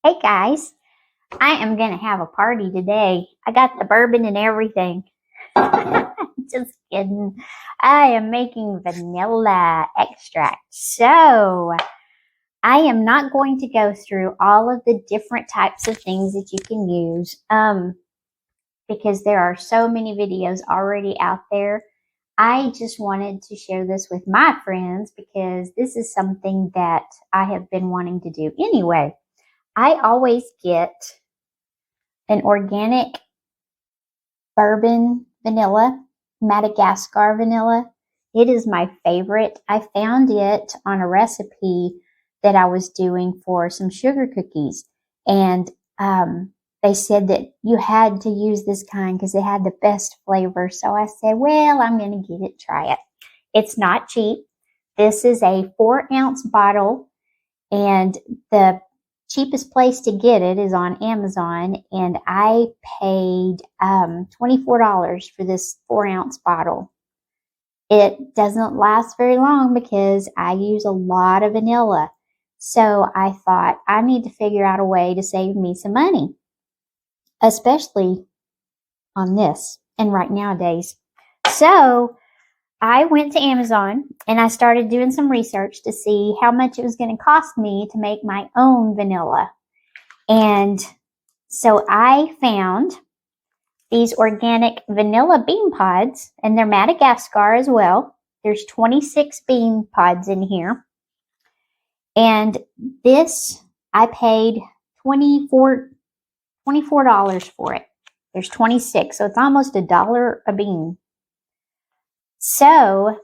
Hey guys, I am going to have a party today. I got the bourbon and everything. Just kidding. I am making vanilla extract. So I am not going to go through all of the different types of things that you can use because there are so many videos already out there. I just wanted to share this with my friends because this is something that I have been wanting to do anyway. I always get an organic bourbon vanilla, Madagascar vanilla. It is my favorite. I found it on a recipe that I was doing for some sugar cookies. And they said that you had to use this kind because it had the best flavor. So I said, well, I'm going to get it, try it. It's not cheap. This is a 4-ounce bottle, and the cheapest place to get it is on Amazon, and I paid $24 for this 4-ounce bottle. It doesn't last very long because I use a lot of vanilla. So I thought I need to figure out a way to save me some money, especially on this and right nowadays. So I went to Amazon and I started doing some research to see how much it was going to cost me to make my own vanilla. And so I found these organic vanilla bean pods, and they're Madagascar as well. There's 26 bean pods in here. And this, I paid $24 for it. There's 26, so it's almost $1 a bean. So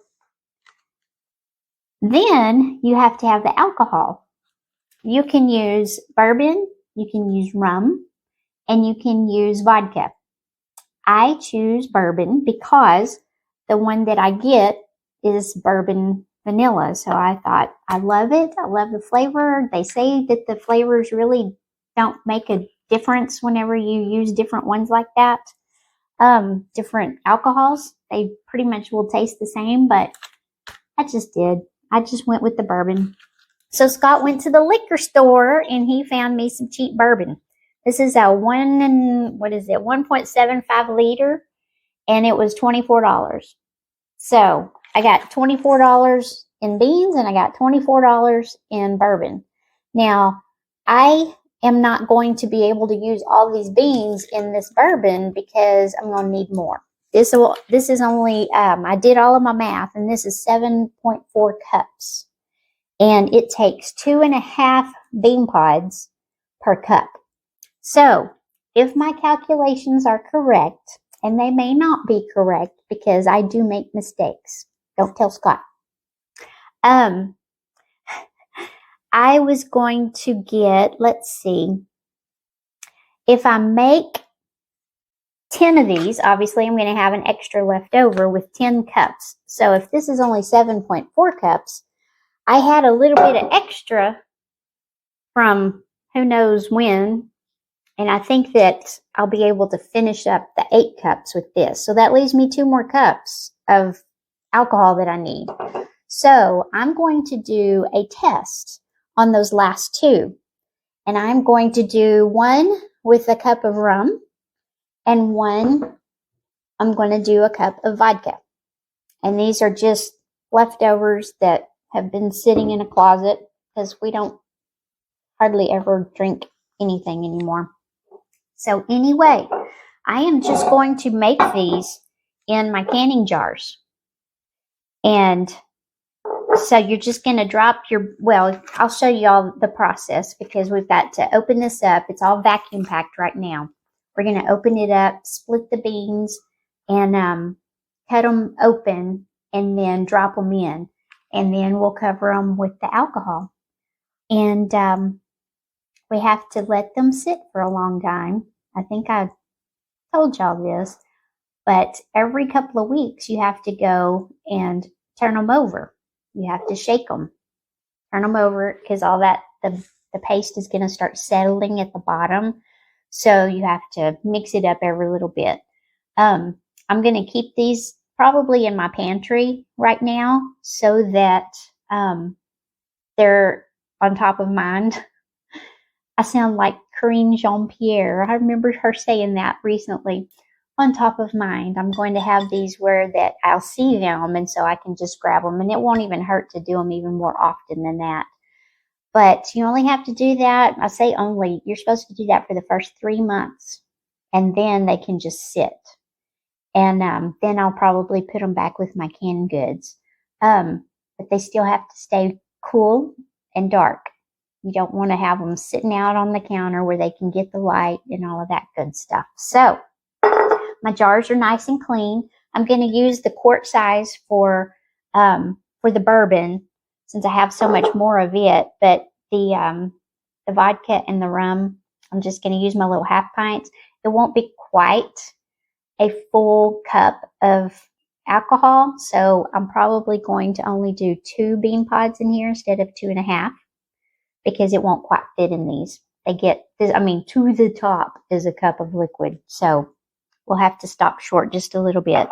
then you have to have the alcohol. You can use bourbon, you can use rum, and you can use vodka. I choose bourbon because the one that I get is bourbon vanilla. So I thought, I love it. I love the flavor. They say that the flavors really don't make a difference whenever you use different ones like that. Different alcohols, they pretty much will taste the same, but I just did. I just went with the bourbon. So Scott went to the liquor store and he found me some cheap bourbon. This is a 1.75 liter, and it was $24. So I got $24 in beans and I got $24 in bourbon. Now, I am not going to be able to use all these beans in this bourbon because I'm going to need more. This is only, I did all of my math, and this is 7.4 cups. And it takes 2.5 bean pods per cup. So if my calculations are correct, and they may not be correct because I do make mistakes. Don't tell Scott. I was going to get, let's see, if I make 10 of these, obviously I'm going to have an extra left over with 10 cups. So if this is only 7.4 cups, I had a little bit of extra from who knows when, and I think that I'll be able to finish up the 8 cups with this. So that leaves me 2 more cups of alcohol that I need. So I'm going to do a test on those last 2. And I'm going to do one with a cup of rum, and one I'm going to do a cup of vodka. And these are just leftovers that have been sitting in a closet because we don't hardly ever drink anything anymore. So anyway, I am just going to make these in my canning jars. And so you're just going to drop your, well, I'll show you all the process because we've got to open this up. It's all vacuum packed right now. We're going to open it up, split the beans, and cut them open, and then drop them in. And then we'll cover them with the alcohol. And we have to let them sit for a long time. I think I told y'all this, but every couple of weeks you have to go and turn them over. You have to shake them, turn them over, because all that, the paste is going to start settling at the bottom. So you have to mix it up every little bit. I'm going to keep these probably in my pantry right now so that they're on top of mind. I sound like Corinne Jean-Pierre. I remember her saying that recently. On top of mind, I'm going to have these where that I'll see them, and so I can just grab them, and it won't even hurt to do them even more often than that. But you only have to do that. I say only. You're supposed to do that for the first 3 months, and then they can just sit. And then I'll probably put them back with my canned goods. But they still have to stay cool and dark. You don't want to have them sitting out on the counter where they can get the light and all of that good stuff. So my jars are nice and clean. I'm going to use the quart size for the bourbon since I have so much more of it. But the vodka and the rum, I'm just going to use my little half pints. It won't be quite a full cup of alcohol, so I'm probably going to only do 2 bean pods in here instead of 2.5 because it won't quite fit in these. They get this, I mean, to the top is a cup of liquid, so we'll have to stop short just a little bit.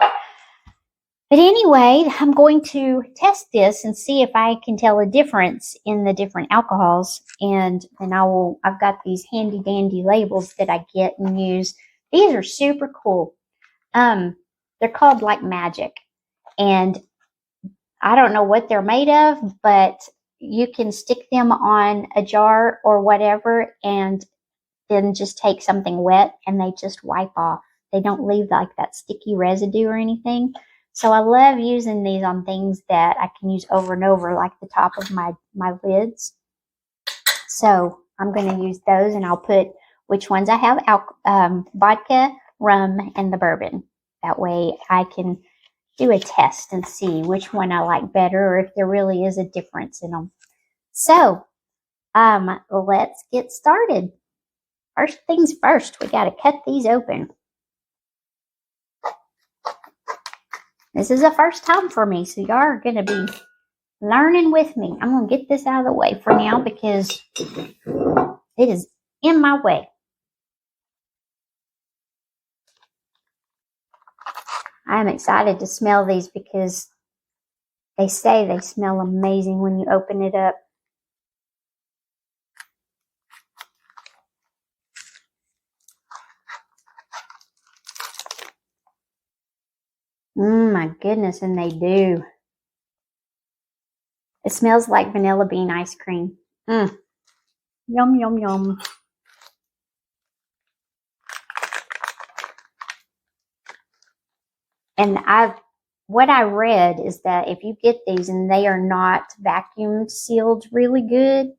But anyway, I'm going to test this and see if I can tell a difference in the different alcohols, and then I've got these handy dandy labels that I get and use. These are super cool. They're called like magic, and I don't know what they're made of, but you can stick them on a jar or whatever and then just take something wet and they just wipe off. They don't leave like that sticky residue or anything. So I love using these on things that I can use over and over, like the top of my lids. So I'm going to use those, and I'll put which ones I have, vodka, rum, and the bourbon. That way I can do a test and see which one I like better or if there really is a difference in them. So let's get started. First things first, we got to cut these open. This is the first time for me, so y'all are going to be learning with me. I'm going to get this out of the way for now because it is in my way. I'm excited to smell these because they say they smell amazing when you open it up. My goodness, and they do. It smells like vanilla bean ice cream. Yum, yum, yum. And what I read is that if you get these and they are not vacuum sealed really good,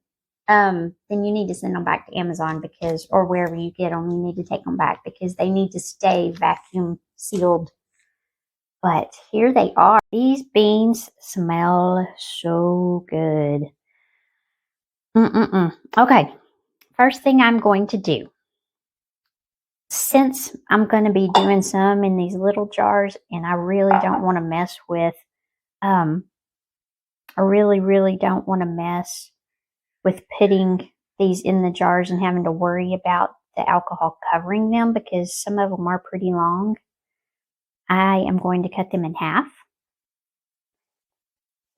then you need to send them back to Amazon or wherever you get them, you need to take them back because they need to stay vacuum sealed. But here they are. These beans smell so good. Okay, first thing I'm going to do, since I'm going to be doing some in these little jars and I really don't want to mess with, I really don't want to mess with putting these in the jars and having to worry about the alcohol covering them because some of them are pretty long. I am going to cut them in half.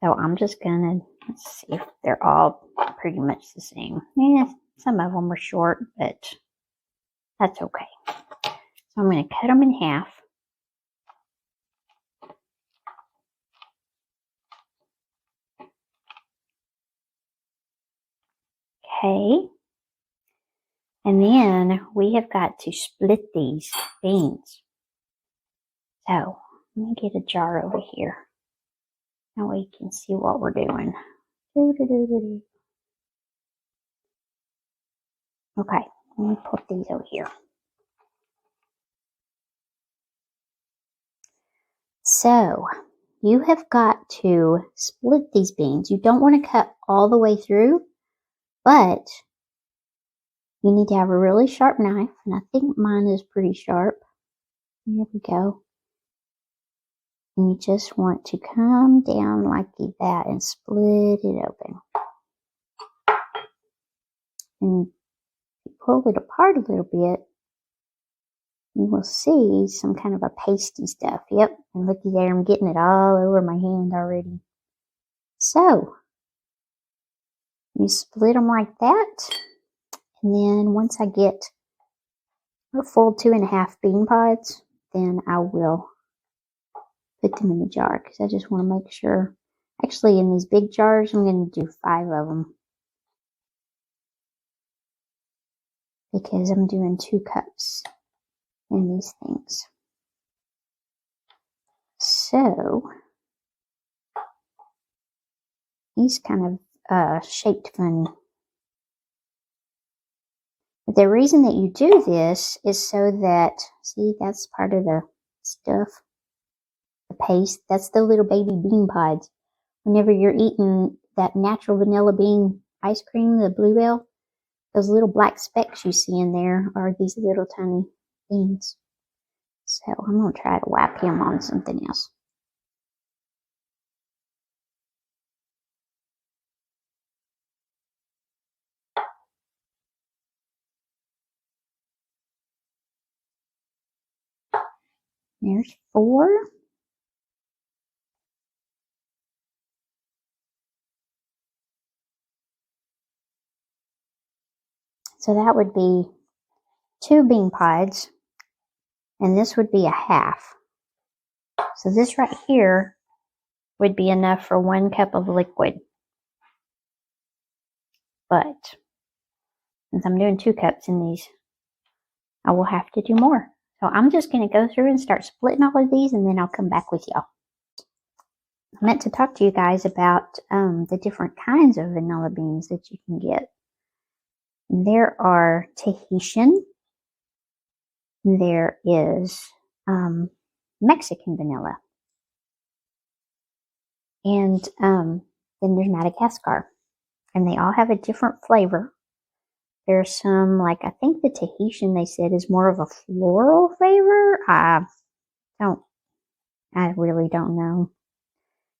So I'm just going to, let's see if they're all pretty much the same. Yeah, some of them are short, but that's okay. So I'm going to cut them in half. Okay. And then we have got to split these beans. So let me get a jar over here. That way you can see what we're doing. Okay, let me put these over here. So you have got to split these beans. You don't want to cut all the way through, but you need to have a really sharp knife, and I think mine is pretty sharp. Here we go. And you just want to come down like that and split it open. And pull it apart a little bit, you will see some kind of a pasty stuff. Yep, and looky there, I'm getting it all over my hand already. So, you split them like that, And then once I get a full 2.5 bean pods, then I will put them in the jar because I just want to make sure. Actually, in these big jars, I'm going to do 5 of them because I'm doing 2 cups in these things. So he's kind of shaped funny. But the reason that you do this is so that, see, that's part of the stuff, the paste. That's the little baby bean pods. Whenever you're eating that natural vanilla bean ice cream, the Bluebell, those little black specks you see in there are these little tiny beans. So I'm going to try to wrap him on something else. There's 4. So that would be 2 bean pods, and this would be a half. So this right here would be enough for 1 cup of liquid. But since I'm doing 2 cups in these, I will have to do more. So I'm just going to go through and start splitting all of these, and then I'll come back with y'all. I meant to talk to you guys about the different kinds of vanilla beans that you can get. There are Tahitian. There is Mexican vanilla. And then there's Madagascar. And they all have a different flavor. There's some, like, I think the Tahitian, they said, is more of a floral flavor. I really don't know.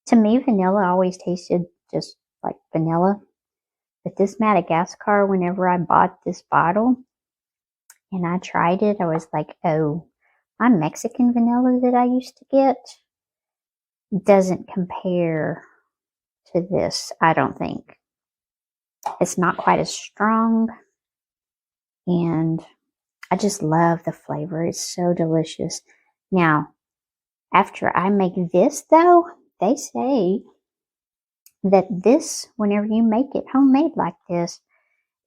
To me, vanilla always tasted just like vanilla. But this Madagascar, whenever I bought this bottle and I tried it, I was like, oh, my Mexican vanilla that I used to get doesn't compare to this, I don't think. It's not quite as strong. And I just love the flavor. It's so delicious. Now, after I make this, though, they say that this, whenever you make it homemade like this,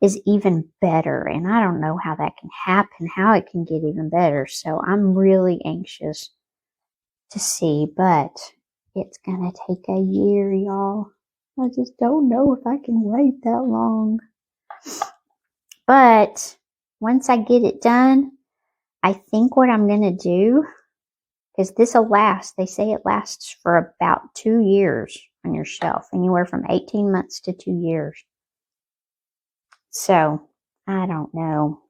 is even better. And I don't know how that can happen, how it can get even better. So I'm really anxious to see, but it's going to take a year, y'all. I just don't know if I can wait that long. But once I get it done, I think what I'm going to do, because this will last, they say it lasts for about 2 years on your shelf, anywhere from 18 months to 2 years. So, I don't know.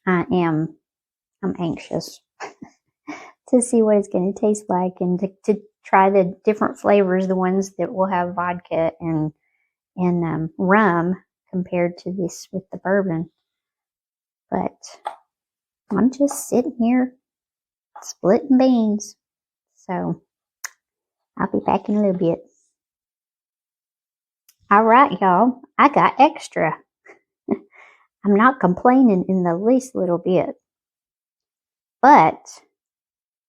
I'm anxious to see what it's going to taste like and to try the different flavors, the ones that will have vodka and rum compared to this with the bourbon. But I'm just sitting here splitting beans. So I'll be back in a little bit. All right, y'all. I got extra. I'm not complaining in the least little bit. But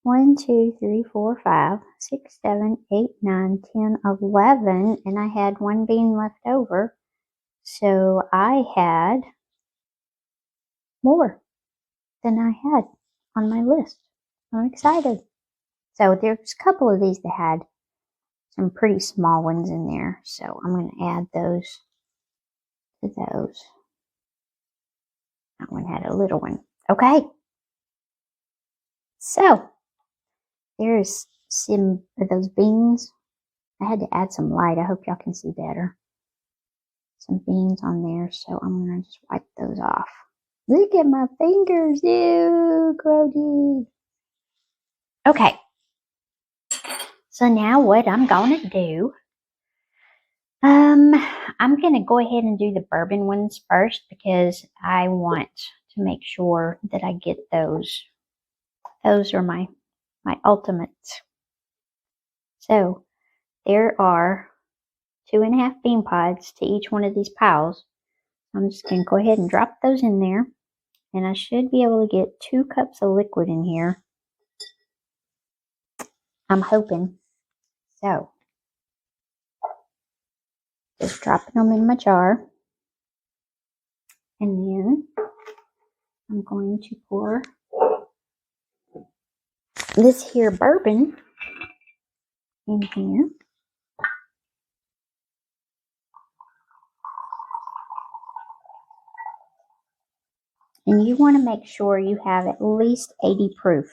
1, 2, 3, 4, 5, 6, 7, 8, 9, 10, 11, and I had 1 bean left over. So I had more than I had on my list. I'm excited. So there's a couple of these that had some pretty small ones in there. So I'm going to add those to those. That one had a little one. Okay. So there's some of those beans. I had to add some light. I hope y'all can see better. Some beans on there. So I'm going to just wipe those off. Look at my fingers. Ew, grody. Okay. So now what I'm going to do, I'm going to go ahead and do the bourbon ones first because I want to make sure that I get those. Those are my ultimates. So there are 2.5 bean pods to each one of these piles. I'm just going to go ahead and drop those in there. And I should be able to get 2 cups of liquid in here. I'm hoping. So, just dropping them in my jar. And then I'm going to pour this here bourbon in here. And you want to make sure you have at least 80 proof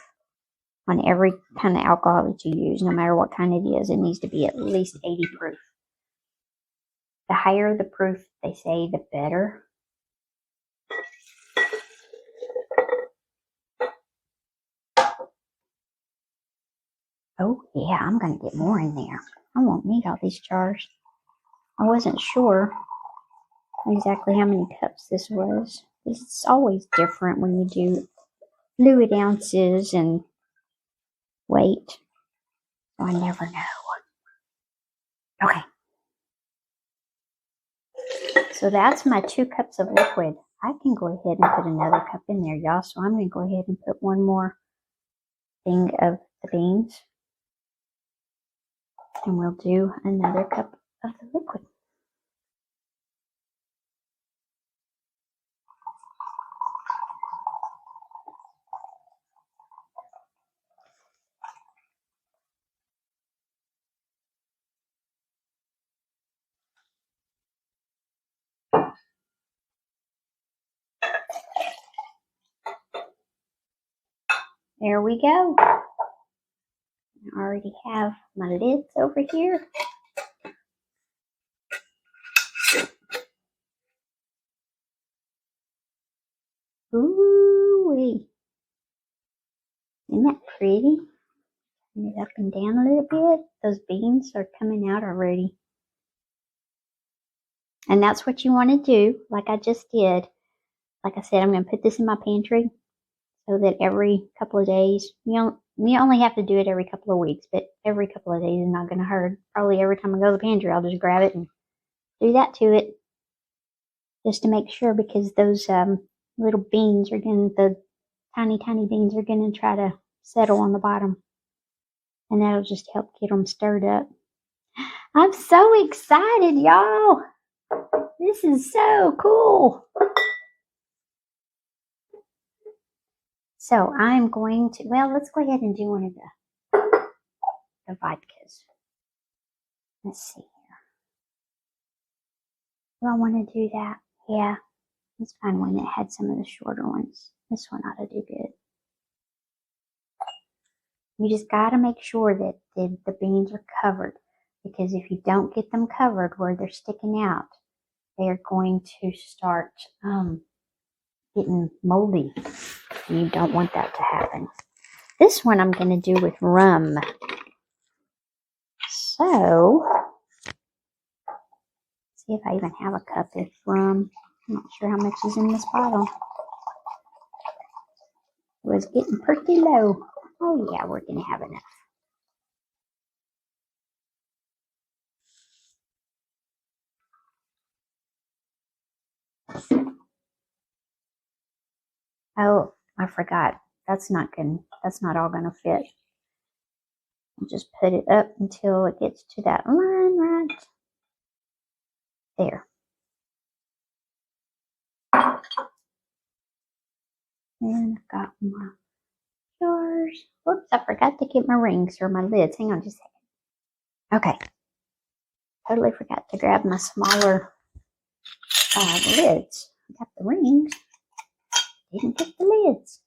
on every kind of alcohol that you use, no matter what kind it is. It needs to be at least 80 proof. The higher the proof, they say, the better. Oh, yeah, I'm going to get more in there. I won't need all these jars. I wasn't sure exactly how many cups this was. It's always different when you do fluid ounces and weight. So I never know. Okay. So that's my 2 cups of liquid. I can go ahead and put another cup in there, y'all. So I'm going to go ahead and put one more thing of the beans. And we'll do another cup of the liquid. There we go. I already have my lids over here. Ooh-wee. Isn't that pretty? Turn it up and down a little bit. Those beans are coming out already. And that's what you want to do, like I just did. Like I said, I'm going to put this in my pantry so that every couple of days, you only have to do it every couple of weeks, but every couple of days is not going to hurt. Probably every time I go to the pantry, I'll just grab it and do that to it. Just to make sure, because those little beans are going to, the tiny beans are going to try to settle on the bottom. And that'll just help get them stirred up. I'm so excited, y'all. This is so cool. So I'm going to, well, let's go ahead and do one of the vodkas. Let's see here. Do I want to do that? Yeah. Let's find one that had some of the shorter ones. This one ought to do good. You just got to make sure that the beans are covered, because if you don't get them covered where they're sticking out, they are going to start getting moldy. You don't want that to happen. This one I'm going to do with rum. So, see if I even have a cup of rum. I'm not sure how much is in this bottle. It was getting pretty low. Oh yeah, we're going to have enough. Oh, I forgot. That's not all going to fit. I'll just put it up until it gets to that line right there. And I've got my jars. Whoops, I forgot to get my rings or my lids. Hang on just a second. Okay. Totally forgot to grab my smaller lids. I got the rings. Didn't get the lids.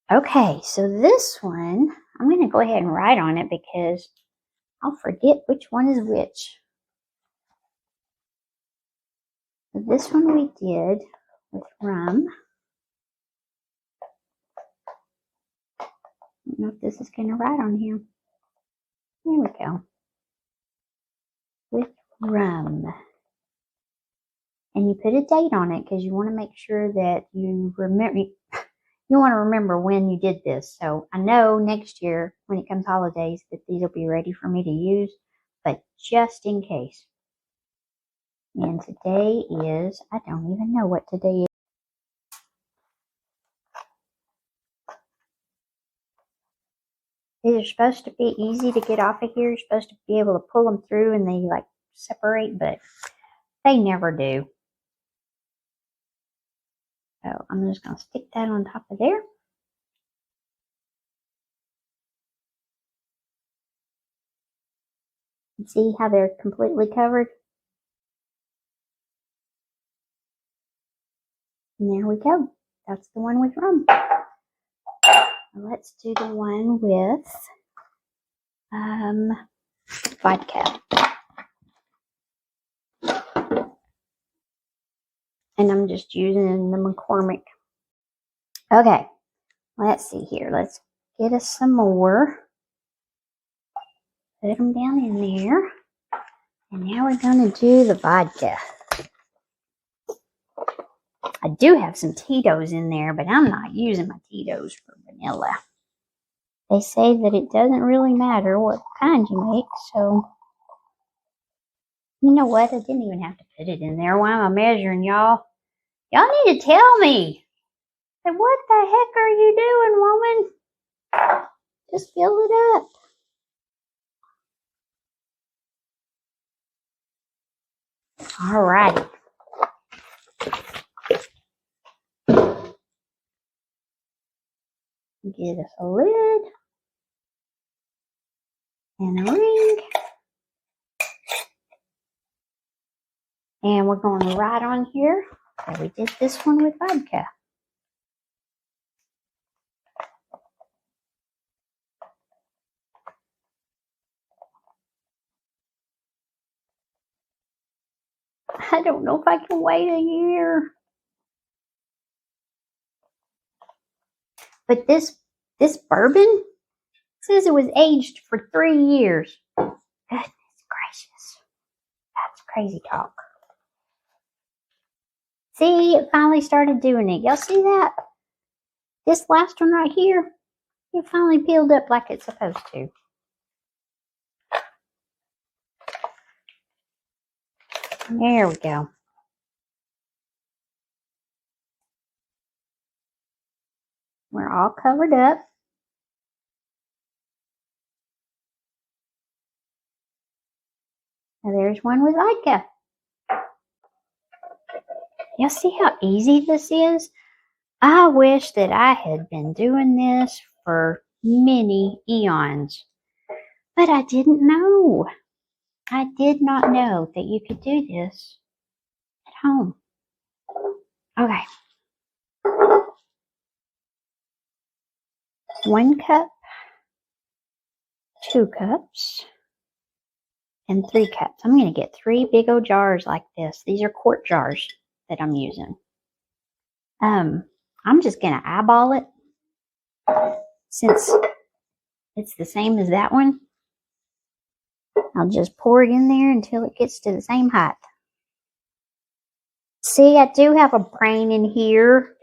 Okay, so this one, I'm going to go ahead and write on it because I'll forget which one is which. So this one we did with rum. I don't know if this is going to write on here. There we go. With rum. And you put a date on it because you want to make sure that you remember. You want to remember when you did this. So I know next year when it comes holidays that these will be ready for me to use. but just in case. And today is, I don't even know what today is. These are supposed to be easy to get off of here. You're supposed to be able to pull them through and they like separate, but they never do. So I'm just going to stick that on top of there. And see how they're completely covered? And there we go. That's the one with rum. Let's do the one with vodka. And I'm just using the McCormick. Okay, let's see here. Let's get us some more. Put them down in there. And now we're going to do the vodka. I do have some Tito's in there, but I'm not using my Tito's for vanilla. They say that it doesn't really matter what kind you make, so you know what? I didn't even have to put it in there. Why am I measuring, y'all? Y'all need to tell me. What the heck are you doing, woman? Just fill it up. All right. Get us a lid and a ring. And we're going to write on here that we did this one with vodka. I don't know if I can wait a year. But this bourbon says it was aged for 3 years. Goodness gracious. That's crazy talk. See, it finally started doing it. Y'all see that? This last one right here, it finally peeled up like it's supposed to. There we go. We're all covered up. Now there's one with vodka. Y'all see how easy this is? I wish that I had been doing this for many eons, but I didn't know. I did not know that you could do this at home. Okay. 1 cup, 2 cups, and 3 cups. I'm going to get 3 big old jars like this. These are quart jars that I'm using. I'm just going to eyeball it since it's the same as that one. I'll just pour it in there until it gets to the same height. See, I do have a brain in here.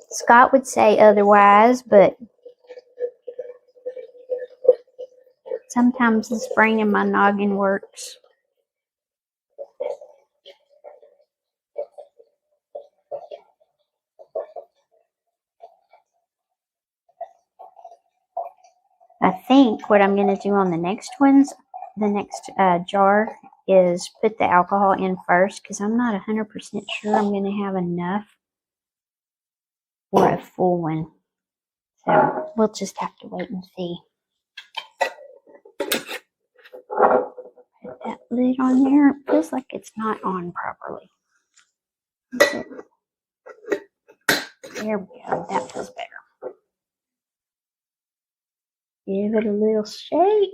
Scott would say otherwise, but sometimes this brain in my noggin works. I think what I'm going to do on the next ones, the next jar, is put the alcohol in first because I'm not 100% sure I'm going to have enough for a full one. So we'll just have to wait and see. Put that lid on there. It feels like it's not on properly. There we go. That feels better. Give it a little shake.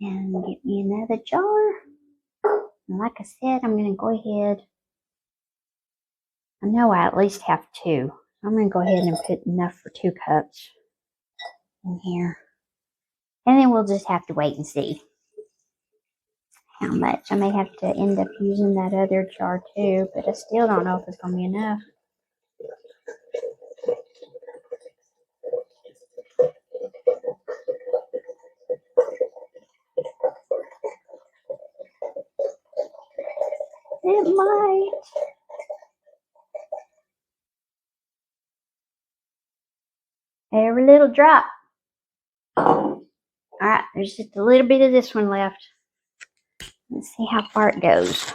And get me another jar. And like I said, I'm going to go ahead. I know I at least have 2. I'm going to go ahead and put enough for 2 cups in here. And then we'll just have to wait and see how much. I may have to end up using that other jar too, but I still don't know if it's going to be enough. it might. Every little drop. Alright, there's just a little bit of this one left. Let's see how far it goes.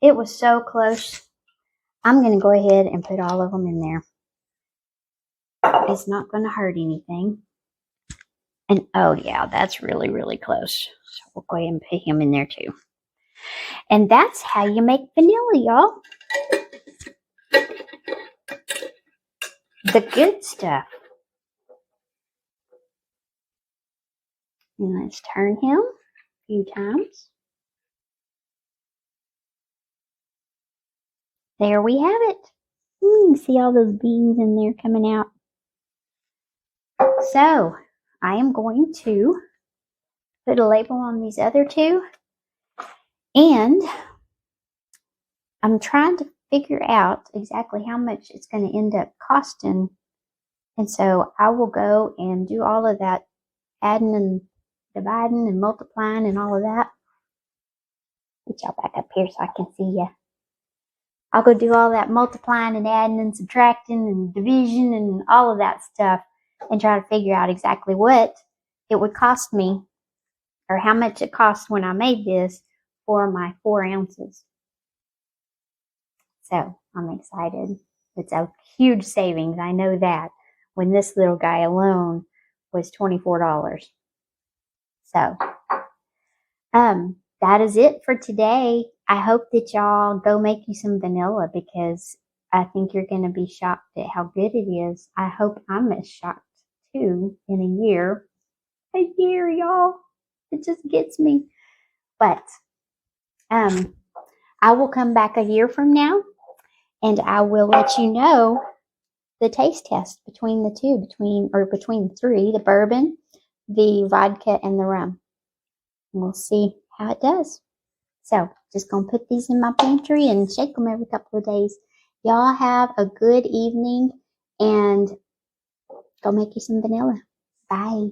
It was so close. I'm going to go ahead and put all of them in there. It's not going to hurt anything. And oh yeah, that's really, really close. So we'll go ahead and put him in there too. And that's how you make vanilla, y'all. The good stuff. And let's turn him a few times. There we have it. You can see all those beans in there coming out. So I am going to put a label on these other two. And I'm trying to figure out exactly how much it's going to end up costing. And so I will go and do all of that adding and dividing and multiplying and all of that. Get y'all back up here so I can see you. I'll go do all that multiplying and adding and subtracting and division and all of that stuff and try to figure out exactly what it would cost me or how much it cost when I made this for my 4 ounces. So I'm excited. It's a huge savings. I know that when this little guy alone was $24. So, that is it for today. I hope that y'all go make you some vanilla because I think you're going to be shocked at how good it is. I hope I'm as shocked too in a year. A year, y'all. It just gets me. But, I will come back a year from now and I will let you know the taste test between the two, between the 3, the bourbon, the vodka, and the rum. And we'll see how it does. So, just going to put these in my pantry and shake them every couple of days. Y'all have a good evening and go make you some vanilla. Bye.